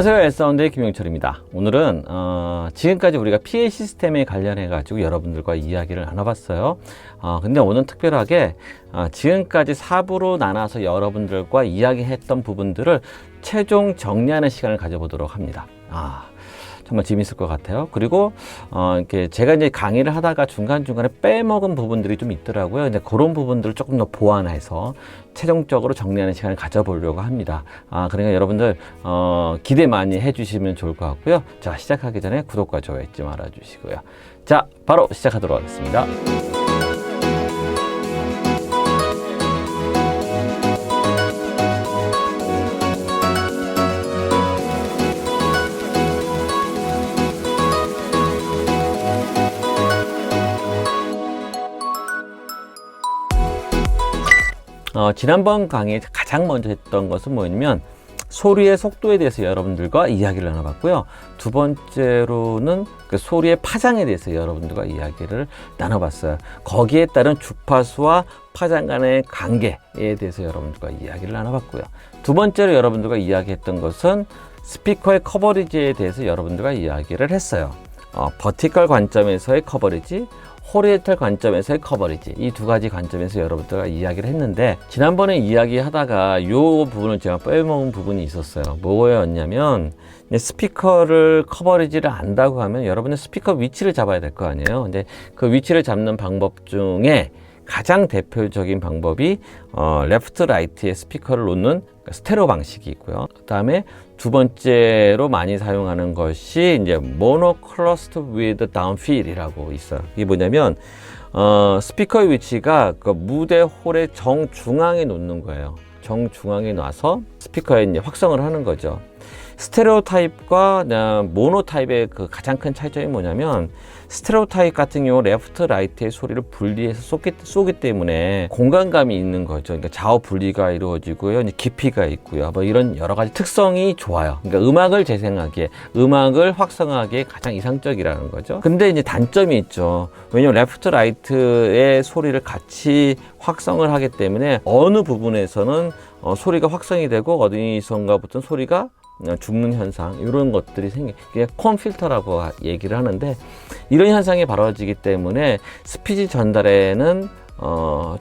안녕하세요, L사운드의 김용철입니다. 오늘은 지금까지 우리가 PA 시스템에 관련해 가지고 여러분들과 이야기를 나눠봤어요. 근데 오늘 특별하게 지금까지 4부로 나눠서 여러분들과 이야기했던 부분들을 최종 정리하는 시간을 가져보도록 합니다. 정말 재밌을 것 같아요. 그리고 이렇게 제가 이제 강의를 하다가 중간중간에 빼먹은 부분들이 좀 있더라고요. 이제 그런 부분들을 조금 더 보완해서 최종적으로 정리하는 시간을 가져보려고 합니다. 그러니까 여러분들 기대 많이 해주시면 좋을 것 같고요. 자, 시작하기 전에 구독과 좋아요 잊지 말아주시고요. 자, 바로 시작하도록 하겠습니다. 지난번 강의에 가장 먼저 했던 것은 뭐냐면 소리의 속도에 대해서 여러분들과 이야기를 나눠봤고요. 두 번째로는 그 소리의 파장에 대해서 여러분들과 이야기를 나눠봤어요. 거기에 따른 주파수와 파장 간의 관계에 대해서 여러분들과 이야기를 나눠봤고요. 두 번째로 여러분들과 이야기했던 것은 스피커의 커버리지에 대해서 여러분들과 이야기를 했어요. 버티컬 관점에서의 커버리지, 호리에탈 관점에서의 커버리지, 이 두 가지 관점에서 여러분들과 이야기를 했는데, 지난번에 이야기하다가 이 부분을 제가 빼먹은 부분이 있었어요. 뭐였냐면 스피커를 커버리지를 안다고 하면 여러분의 스피커 위치를 잡아야 될 거 아니에요. 근데 그 위치를 잡는 방법 중에 가장 대표적인 방법이 레프트 라이트에 스피커를 놓는 스테레오 방식이 있고요. 그 다음에 두 번째로 많이 사용하는 것이 이제 모노클러스터 위드 다운필이라고 있어요. 이게 뭐냐면 스피커의 위치가 그 무대 홀의 정중앙에 놓는 거예요. 정중앙에 놔서 스피커에 이제 확성을 하는 거죠. 스테레오 타입과 모노 타입의 그 가장 큰 차이점이 뭐냐면, 스테레오 타입 같은 경우 레프트 라이트의 소리를 분리해서 쏘기 때문에 공간감이 있는 거죠. 그러니까 좌우 분리가 이루어지고요, 이제 깊이가 있고요, 뭐 이런 여러 가지 특성이 좋아요. 그러니까 음악을 재생하기에, 음악을 확성하기에 가장 이상적이라는 거죠. 근데 이제 단점이 있죠. 왜냐면 레프트 라이트의 소리를 같이 확성을 하기 때문에 어느 부분에서는 소리가 확성이 되고 어디선가부터 소리가 죽는 현상, 이런 것들이 이게 콘 필터라고 얘기를 하는데, 이런 현상이 벌어지기 때문에 스피치 전달에는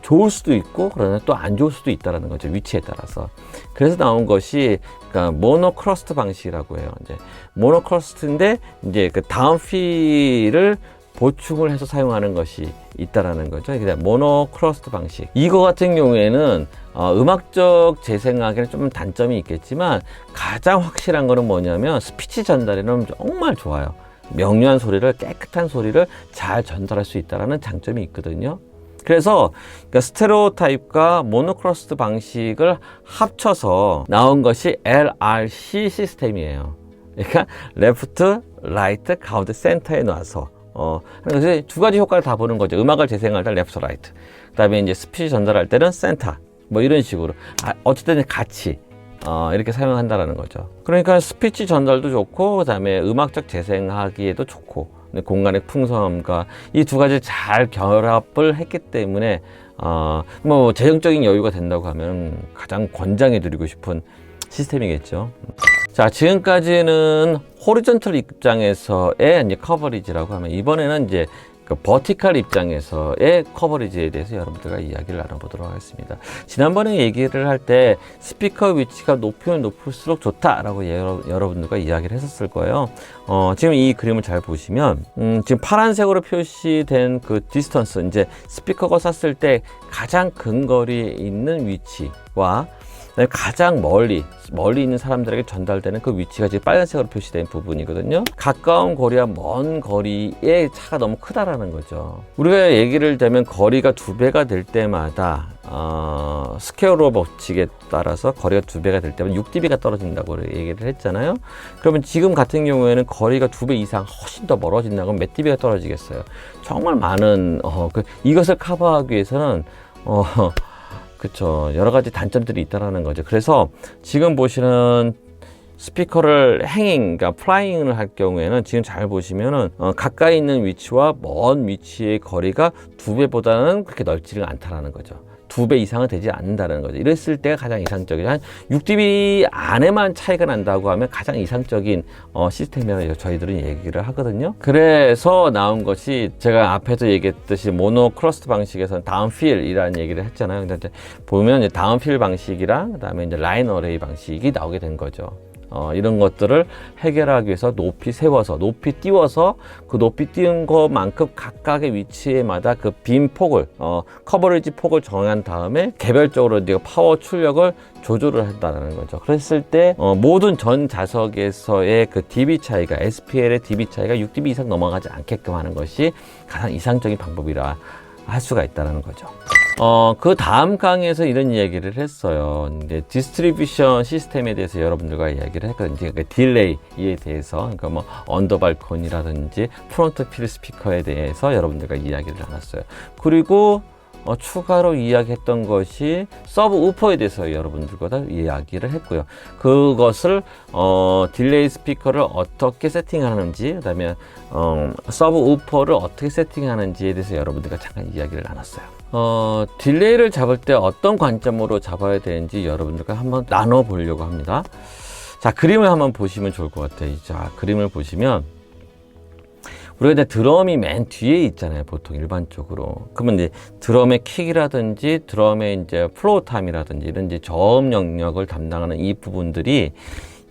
좋을 수도 있고 그러나 또 안 좋을 수도 있다는 거죠, 위치에 따라서. 그래서 나온 것이 그러니까 모노크러스트 방식이라고 해요. 이제 모노크러스트인데 이제 그 다운필을 보충을 해서 사용하는 것이 있다라는 거죠. 그냥 모노크러스트 방식. 이거 같은 경우에는 음악적 재생하기는 좀 단점이 있겠지만, 가장 확실한 거는 뭐냐면 스피치 전달에는 정말 좋아요. 명료한 소리를, 깨끗한 소리를 잘 전달할 수 있다는 장점이 있거든요. 그래서 그러니까 스테레오 타입과 모노크러스트 방식을 합쳐서 나온 것이 LRC 시스템이에요. 그러니까 레프트, 라이트, 가운데, 센터에 놔서 그래서 두 가지 효과를 다 보는 거죠. 음악을 재생할 때 레프트, 라이트, 그 다음에 이제 스피치 전달할 때는 센터, 뭐 이런 식으로 어쨌든 같이 이렇게 사용한다라는 거죠. 그러니까 스피치 전달도 좋고, 그 다음에 음악적 재생하기에도 좋고, 공간의 풍성함과 이 두 가지 잘 결합을 했기 때문에 뭐 재정적인 여유가 된다고 하면 가장 권장해 드리고 싶은 시스템이겠죠. 자, 지금까지는 호리존털 입장에서의 이제 커버리지라고 하면, 이번에는 이제 그 버티컬 입장에서의 커버리지에 대해서 여러분들과 이야기를 나눠보도록 하겠습니다. 지난번에 얘기를 할 때 스피커 위치가 높으면 높을수록 좋다라고 여러분들과 이야기를 했었을 거예요. 지금 이 그림을 잘 보시면 지금 파란색으로 표시된 그 디스턴스, 이제 스피커가 쐈을 때 가장 근거리에 있는 위치와 가장 멀리 있는 사람들에게 전달되는 그 위치가 지금 빨간색으로 표시된 부분이거든요. 가까운 거리와 먼 거리의 차가 너무 크다라는 거죠. 우리가 얘기를 되면 거리가 2배가 될 때마다 스퀘어로 법칙에 따라서 거리가 2배가 될 때마다 6dB가 떨어진다고 얘기를 했잖아요. 그러면 지금 같은 경우에는 거리가 2배 이상 훨씬 더 멀어진다고 하면 몇 dB가 떨어지겠어요? 정말 많은 이것을 커버하기 위해서는 그쵸, 여러 가지 단점들이 있다라는 거죠. 그래서 지금 보시는 스피커를 그러니까 플라잉을 할 경우에는 지금 잘 보시면은 가까이 있는 위치와 먼 위치의 거리가 2배보다는 그렇게 넓지는 않다라는 거죠. 2배 이상은 되지 않는다는 거죠. 이랬을 때가 가장 이상적이죠. 한 6dB 안에만 차이가 난다고 하면 가장 이상적인 시스템이라고 저희들은 얘기를 하거든요. 그래서 나온 것이 제가 앞에서 얘기했듯이 모노 크러스트 방식에서는 다운필이라는 얘기를 했잖아요. 근데 이제 보면 이제 다운필 방식이랑 그다음에 이제 라인 어레이 방식이 나오게 된 거죠. 이런 것들을 해결하기 위해서 높이 세워서, 높이 띄워서 그 높이 띄운 것만큼 각각의 위치에마다 그 빈 폭을, 커버리지 폭을 정한 다음에 개별적으로 이제 파워 출력을 조절을 한다는 거죠. 그랬을 때 모든 전 자석에서의 그 dB 차이가, SPL의 dB 차이가 6dB 이상 넘어가지 않게끔 하는 것이 가장 이상적인 방법이라 할 수가 있다는 거죠. 그 다음 강의에서 이런 이야기를 했어요. 이제 디스트리뷰션 시스템에 대해서 여러분들과 이야기를 했거든요. 그러니까 딜레이에 대해서, 그러니까 뭐 언더 발콘이라든지 프론트 필 스피커에 대해서 여러분들과 이야기를 나눴어요. 그리고 추가로 이야기했던 것이 서브 우퍼에 대해서 여러분들과 이야기를 했고요. 그것을 딜레이 스피커를 어떻게 세팅하는지, 그다음에 서브 우퍼를 어떻게 세팅하는지에 대해서 여러분들과 잠깐 이야기를 나눴어요. 딜레이를 잡을 때 어떤 관점으로 잡아야 되는지 여러분들과 한번 나눠 보려고 합니다. 자, 그림을 한번 보시면 좋을 것 같아요. 자, 그림을 보시면 우리가 이제 드럼이 맨 뒤에 있잖아요, 보통 일반적으로. 그러면 이제 드럼의 킥이라든지 드럼의 이제 플로우 타임이라든지 이런 이제 저음 영역을 담당하는 이 부분들이,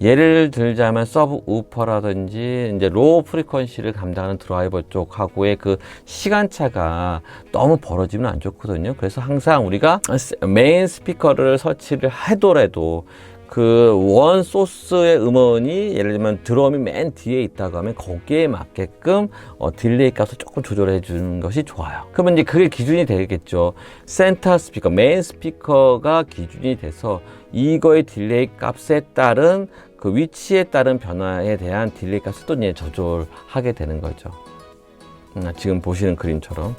예를 들자면 서브 우퍼라든지 이제 로우 프리퀀시를 감당하는 드라이버 쪽하고의 그 시간차가 너무 벌어지면 안 좋거든요. 그래서 항상 우리가 메인 스피커를 설치를 하더라도 그 원 소스의 음원이 예를 들면 드럼이 맨 뒤에 있다고 하면 거기에 맞게끔 딜레이 값을 조금 조절해 주는 것이 좋아요. 그러면 이제 그게 기준이 되겠죠. 센터 스피커, 메인 스피커가 기준이 돼서 이거의 딜레이 값에 따른 그 위치에 따른 변화에 대한 딜레이 값을 또 이제 조절하게 되는 거죠. 지금 보시는 그림처럼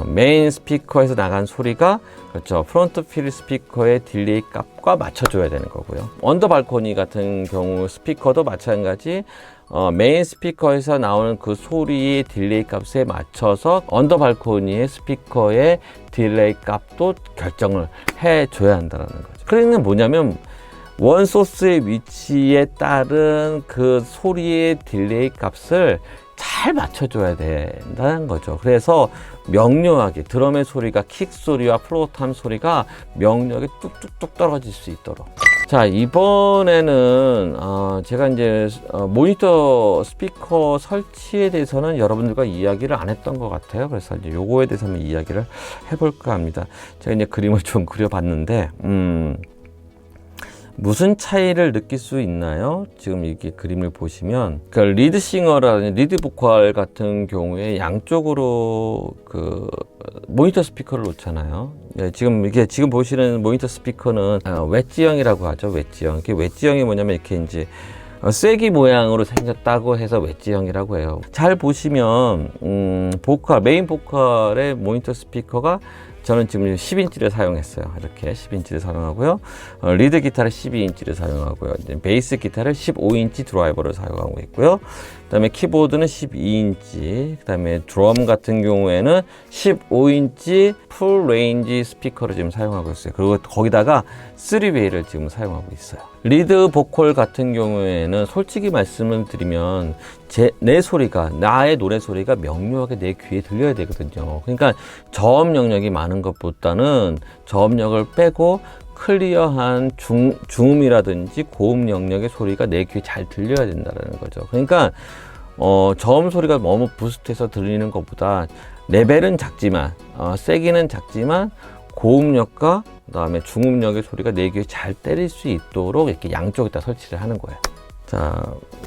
메인 스피커에서 나간 소리가, 그렇죠, 프론트 필 스피커의 딜레이 값과 맞춰줘야 되는 거고요. 언더 발코니 같은 경우 스피커도 마찬가지, 메인 스피커에서 나오는 그 소리의 딜레이 값에 맞춰서 언더 발코니의 스피커의 딜레이 값도 결정을 해줘야 한다는 거죠. 그러니까 뭐냐면 원 소스의 위치에 따른 그 소리의 딜레이 값을 잘 맞춰줘야 된다는 거죠. 그래서 명료하게 드럼의 소리가, 킥 소리와 플로우 타임 소리가 명료하게 뚝뚝뚝 떨어질 수 있도록. 자, 이번에는 제가 이제 모니터 스피커 설치에 대해서는 여러분들과 이야기를 안 했던 것 같아요. 그래서 이제 요거에 대해서 한번 이야기를 해볼까 합니다. 제가 이제 그림을 좀 그려봤는데 무슨 차이를 느낄 수 있나요? 지금 이렇게 그림을 보시면, 그 리드싱어라든지 리드 보컬 같은 경우에 양쪽으로 그 모니터 스피커를 놓잖아요. 네, 지금 보시는 모니터 스피커는 웨지형이라고 하죠. 웨지형. 이게 웨지형이 뭐냐면 이렇게 이제 쐐기 모양으로 생겼다고 해서 웨지형이라고 해요. 잘 보시면 메인 보컬의 모니터 스피커가, 저는 지금 10인치를 사용했어요. 이렇게 10인치를 사용하고요. 리드 기타를 12인치를 사용하고요. 베이스 기타를 15인치 드라이버를 사용하고 있고요. 그다음에 키보드는 12인치, 그다음에 드럼 같은 경우에는 15인치 풀 레인지 스피커를 지금 사용하고 있어요. 그리고 거기다가 3웨이를 지금 사용하고 있어요. 리드 보컬 같은 경우에는 솔직히 말씀을 드리면 내 소리가, 나의 노래 소리가 명료하게 내 귀에 들려야 되거든요. 그러니까 저음 영역이 많은 것보다는 저음역을 빼고 클리어한 중음이라든지 고음 영역의 소리가 내 귀에 잘 들려야 된다는 거죠. 그러니까 저음 소리가 너무 부스트해서 들리는 것보다 레벨은 작지만 세기는 작지만 고음역과 그다음에 중음역의 소리가 내 귀에 잘 때릴 수 있도록 이렇게 양쪽에다 설치를 하는 거예요. 자,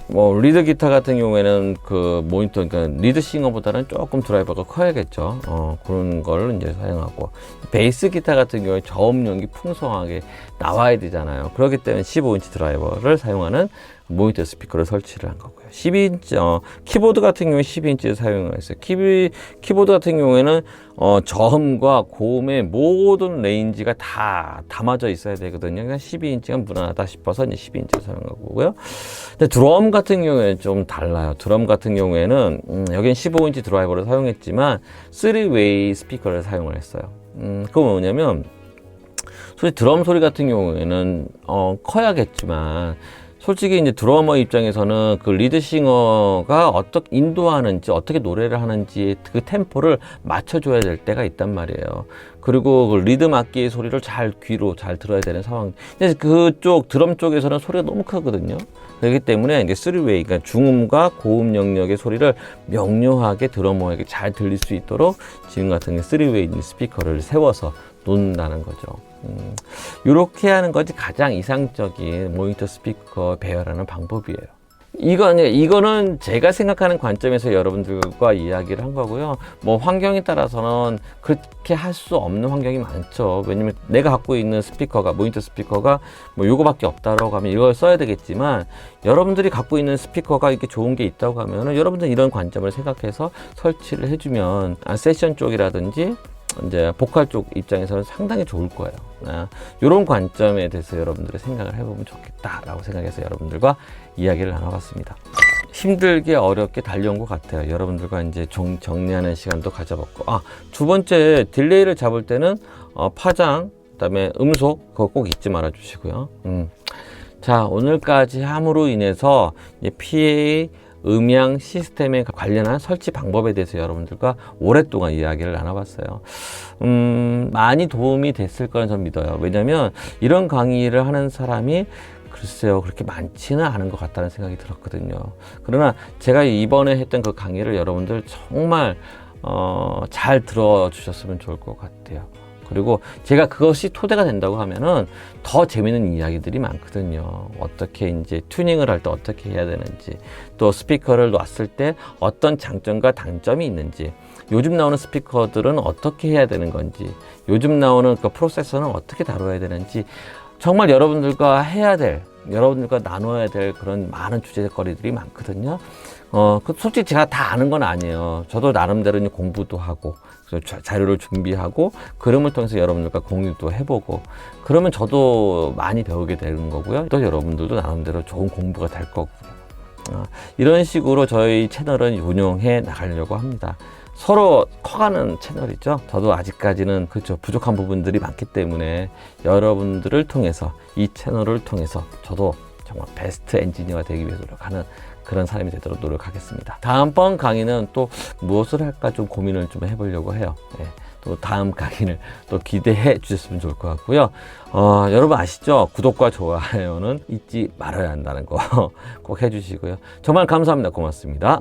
뭐 리드 기타 같은 경우에는 그 모니터, 그러니까 리드 싱어보다는 조금 드라이버가 커야겠죠. 그런 걸 이제 사용하고, 베이스 기타 같은 경우에 저음역이 풍성하게 나와야 되잖아요. 그렇기 때문에 15인치 드라이버를 사용하는 모니터 스피커를 설치를 한 거고요. 12인치, 키보드 같은 경우에 12인치를 사용을 했어요. 키보드 같은 경우에는 저음과 고음의 모든 레인지가 다 담아져 있어야 되거든요. 그냥 12인치가 무난하다 싶어서 이제 12인치를 사용한 거고요. 근데 드럼 같은 경우에는 좀 달라요. 드럼 같은 경우에는 여긴 15인치 드라이버를 사용했지만 3웨이 스피커를 사용을 했어요. 그건 뭐냐면, 솔직히 드럼 소리 같은 경우에는, 커야겠지만, 솔직히 이제 드러머 입장에서는 그 리드싱어가 어떻게 인도하는지, 어떻게 노래를 하는지 그 템포를 맞춰줘야 될 때가 있단 말이에요. 그리고 그 리듬 악기의 소리를 잘 귀로 잘 들어야 되는 상황. 근데 그쪽 드럼 쪽에서는 소리가 너무 크거든요. 그렇기 때문에 이제 3웨이, 그러니까 중음과 고음 영역의 소리를 명료하게 드러머에게 잘 들릴 수 있도록 지금 같은 3웨이 스피커를 세워서 놓는다는 거죠. 이렇게 하는 것이 가장 이상적인 모니터 스피커 배열하는 방법이에요. 이거는 제가 생각하는 관점에서 여러분들과 이야기를 한 거고요. 뭐 환경에 따라서는 그렇게 할 수 없는 환경이 많죠. 왜냐면 내가 갖고 있는 스피커가, 모니터 스피커가 뭐 요거밖에 없다라고 하면 이걸 써야 되겠지만, 여러분들이 갖고 있는 스피커가 이렇게 좋은 게 있다고 하면은 여러분들 이런 관점을 생각해서 설치를 해주면 세션 쪽이라든지 이제 보컬 쪽 입장에서는 상당히 좋을 거예요. 이런 관점에 대해서 여러분들의 생각을 해보면 좋겠다라고 생각해서 여러분들과 이야기를 나눠봤습니다. 힘들게 어렵게 달려온 것 같아요. 여러분들과 이제 정리하는 시간도 가져봤고, 두 번째 딜레이를 잡을 때는 파장, 그다음에 음속 그거 꼭 잊지 말아 주시고요. 자, 오늘까지 함으로 인해서 PA 음향 시스템에 관련한 설치 방법에 대해서 여러분들과 오랫동안 이야기를 나눠봤어요. 많이 도움이 됐을 거는 전 믿어요. 왜냐면 이런 강의를 하는 사람이 글쎄요, 그렇게 많지는 않은 것 같다는 생각이 들었거든요. 그러나 제가 이번에 했던 그 강의를 여러분들 정말 잘 들어주셨으면 좋을 것 같아요. 그리고 제가 그것이 토대가 된다고 하면은 더 재밌는 이야기들이 많거든요. 어떻게 이제 튜닝을 할 때 어떻게 해야 되는지, 또 스피커를 놨을 때 어떤 장점과 단점이 있는지, 요즘 나오는 스피커들은 어떻게 해야 되는 건지, 요즘 나오는 그 프로세서는 어떻게 다뤄야 되는지, 정말 여러분들과 여러분들과 나눠야 될 그런 많은 주제거리들이 많거든요. 솔직히 제가 다 아는 건 아니에요. 저도 나름대로 공부도 하고, 자료를 준비하고, 그림을 통해서 여러분들과 공유도 해보고, 그러면 저도 많이 배우게 되는 거고요. 또 여러분들도 나름대로 좋은 공부가 될 거고요. 이런 식으로 저희 채널은 운영해 나가려고 합니다. 서로 커가는 채널이죠. 저도 아직까지는 부족한 부분들이 많기 때문에 여러분들을 통해서, 이 채널을 통해서 저도 정말 베스트 엔지니어가 되기 위해서 노력하는 그런 사람이 되도록 노력하겠습니다. 다음번 강의는 또 무엇을 할까 좀 고민을 좀 해보려고 해요. 또 다음 강의를 또 기대해 주셨으면 좋을 것 같고요. 여러분 아시죠? 구독과 좋아요는 잊지 말아야 한다는 거 꼭 해주시고요. 정말 감사합니다. 고맙습니다.